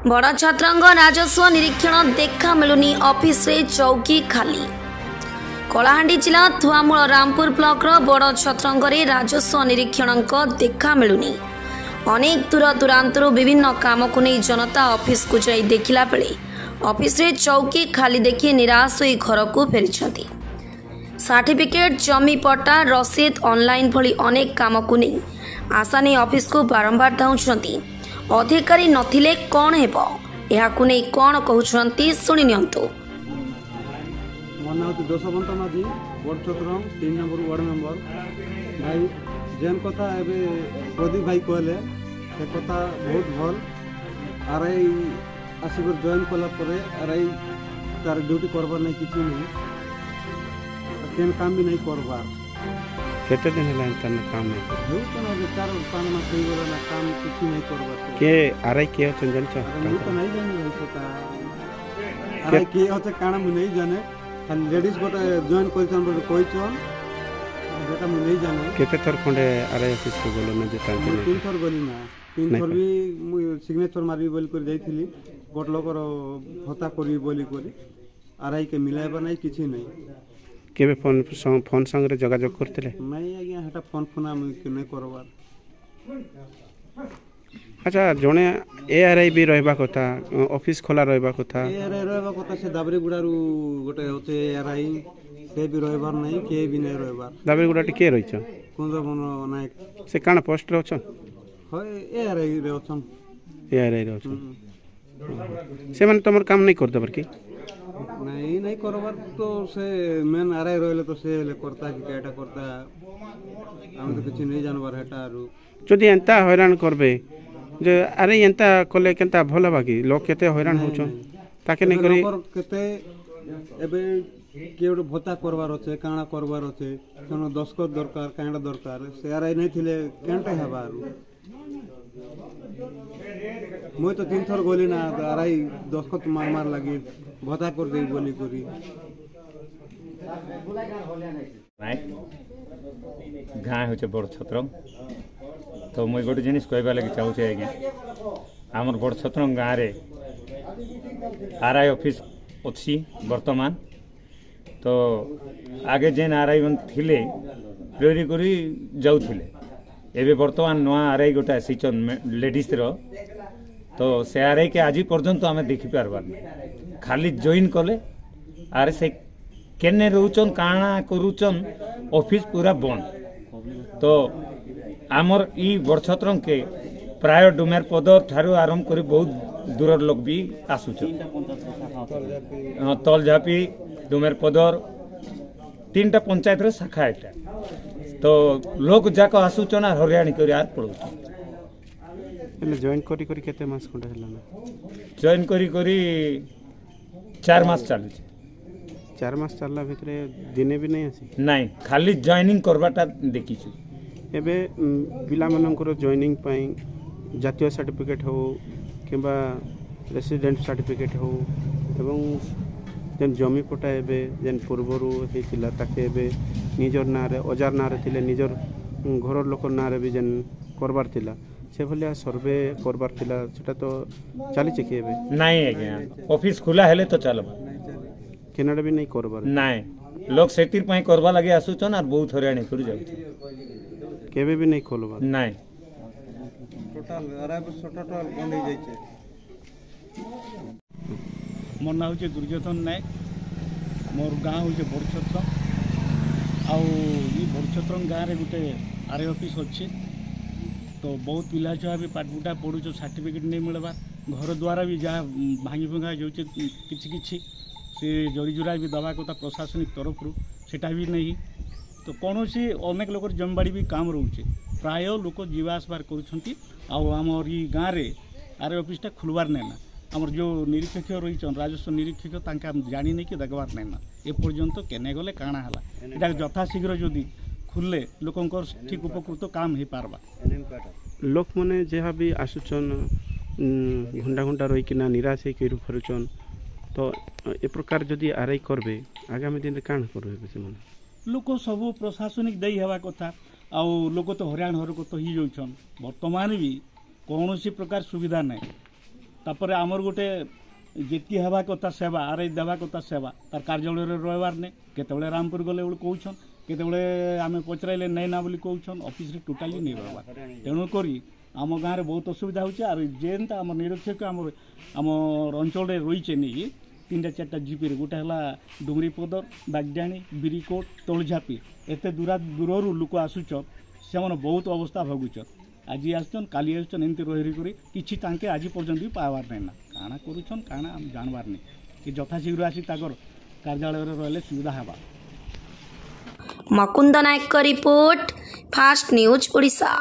बड़ छात्रांग राजस्व निरीक्षण देखा मिलुनी ऑफिस रे चौकी खाली। कलाहांडी जिला थुआमूल रामपुर ब्लॉक बड़ छत्रांग राजस्व निरीक्षण देखा मिलुनी। अनेक दूर दूरांतर विभिन्न काम को नहीं जनता ऑफिस को जाई देखिला बेले ऑफिस रे चौकी खाली देखि निराश होई घर को फेरिछंती। सर्टिफिकेट जमी पट्टा रसीद ऑनलाइन भली अनेक काम को नहीं आशा नहीं ऑफिस को बारंबार धाउछंती। अधिकारी नथिले कौन हेबो एहाकु नै कौन कहउछंती सुनि नियंतु। मना होती दशवंत माझी बड़ छत्रम 3 नंबर वार्ड मेंबर भाई जेन कथा एबे प्रदीप भाई कहले से कथा बहुत भल। आरआई आसिक जॉइन कला परे आरआई तार ड्यूटी करबार नहीं किछि नहीं केन काम भी नहीं करबार। केते दिन है तने काम नहीं कर हो तो ना चार पांच मास होई गेला ना काम किछि नहीं करबार के आरआई के छन जन छ मैं तो नहीं जानि भाई पता आरआई के होते काना मु नहीं जाने खाली लेडीज गोटे जॉइन करछन बोले कहछन बेटा मु नहीं जाने। केते थर खंडे आरआई ऑफिस को बोलो न जेता के 3 थर गली ना 3 थर भी मु सिग्नेचर मारबी बोल कर जाईथिली बट लोकर हता करबी बोली करी आरआई के मिलाइबा नहीं किछि नहीं। केबे फोन संग रे जोगाजोग करथिले नहीं आज्ञा हटा फोन फोना मुझे नहीं करवार। अच्छा जने एआरआई भी रहबा कथा ऑफिस खोला रहबा कथा एआरआई रहबा कथा से दाबरी गुडारू गोटे होते एआरआई से भी रहबार नहीं के भी नहीं रहबार। दाबरी गुडा के रहिछ कुंज बन नायक से काना पोस्ट रे अछन होय एआरआई रे अछन एआरआई रे अछन से मन तमर काम नहीं कर दबर की नहीं करबार तो से मेन आरआई रहले तो से ले करता कि केटा करता हम तो कुछ नहीं जानबार हेटा आरो जदि एंता हैरान करबे जे अरे एंता कोले केंता भला बाकी लोग केते हैरान होछन ताके नहीं करी केते एबे केउडो भत्ता करबार अछि काना करबार अछि कोनो दस्खत दरकार कांडा दरकार से आरआई नहीं थिले केंटा हेबार। मुई तो 3 थर गोली ना आरआई दस्खत मार लगी भत्ता कर दे बोली करी गाँ हो बड़ छत्रम। तो मुई गोटे जिनिस कहबा लगी चाहूचे आज्ञा आमर बड़ छत्रम गाँव रे आरआई ऑफिस अच्छी वर्तमान। तो आगे जेन आरआई मन थिले प्रेरी करी जाउथिले एबे वर्तमान नवा आरआई गोटा सिचन लेडीज रो तो से आरआई के आज पर्यंत आमे देखि पारबार खाली जॉइन कले आरे से केने रहउचन काना करूचन ऑफिस पूरा बंद। तो आमर ई बड़छत्रम के प्राय डुमेर पदर ठारू आरंभ करी बहुत दूर लोग भी आसुचन तलझापी डुमेर पदर 3टा पंचायत रे शाखा एटा। तो लोग जाक आसुचन आर हरियाणी करी आर पड़ुचन एले जॉइन करी करी केते मास खंडे हला जॉइन करी करी 4 मास चालू 4 मास चलला भितरे दिने भी नहीं आसी नहीं खाली जॉइनिंग करबाटा देखिछु। एबे पिला मनकर जॉइनिंग पई जातीय सर्टिफिकेट हो किबा रेसिडेंट सर्टिफिकेट हो एवं जेन जमी पटा एबे जेन पूर्वरु हेतिला ताके एबे निजर नारे अजार नारे थिले निजर घर लोक नारे भी जेन करबार थिला से भलिया सर्वे करबार थिला सेटा तो चली चके एबे नहीं आज्ञा ऑफिस खुला हेले तो चलबा केनाडा भी नहीं करबार नहीं लोग सेतिर पई करबा लागि आसुचन आर बहुत हरियाणी करी जाउ केबे भी नहीं खोलबा नहीं टोटल आरआई टोटल बंद हो जाय छै। मोर ना होचे दुर्योधन नायक मोर गाँ होचे बड़ छत्रम आउ ई बड़ छत्रम गाँव रे गोटे आरआई ऑफिस अच्छे। तो बहुत पिला छुआ भी पाठपुटा पढ़ुच सर्टिफिकेट नहीं मिलवा घर द्वारा भी जहाँ भांगी भुंगा जाऊे किछि से जड़ी जुड़ा भी दवा कथा प्रशासनिक तरफ सेटा भी नहीं। तो कौन सी अनेक लोग जमीबाड़ी भी काम रोचे प्राय लोक जीवा आसबार करमर ई गाँव में आरआई ऑफिसटा खुलवार नहीं ना आमर जो निरीक्षक रही राजस्व निरीक्षक तांके जानी नहीं कि देखबार नहीं ना एपर्यंत केने गले काଣା हला एटा यथाशीघ्र जदि खुलले लोकंकर ठीक उपकृत काम हो पारबा। लोक माने जहाँ भी आसुचन घंटा घंटा रही कि निराश हो फरुचन तो ए प्रकार जदि आरआई करबे आगामी दिन काण करबे से माने लोक सब प्रशासनिक दई हेबा कथा आउ लोक तो हरियाण हरकत हो जाउछन वर्तमान भी कौन सी प्रकार सुविधा नहीं तापर आमर गोटे जेति हवा कथा सेवा आर देवा कथा सेवा तार कार्यालय रहीबार नहीं केतबले रामपुर गले बोले कहउछन केतबले आमे पचराइले नहीं ना बोली कहउछन ऑफिस रे टोटाली नहीं रहबा तेणु करी आम गाँव में बहुत असुविधा होचे और जेनता आम निरीक्षक आम अंचल रही नहीं 3-4 जीपी रे गोटे है डुंगरीपदर बागडाणी बिरिकोट तलझापी एत दूर लोक आसुचन से बहुत अवस्था भोगुचन आज आसन काली आसन एमती रही किसी तांके आज पर्यंत भी पावार नहीं ना काଣା करुछन काଣା हम जानवार नहीं कि यथाशीघ्र आसी ताकर कार्यालय रहिले सुविधा हेबा। मकुंद नायक रिपोर्ट फास्ट न्यूज ओडिशा।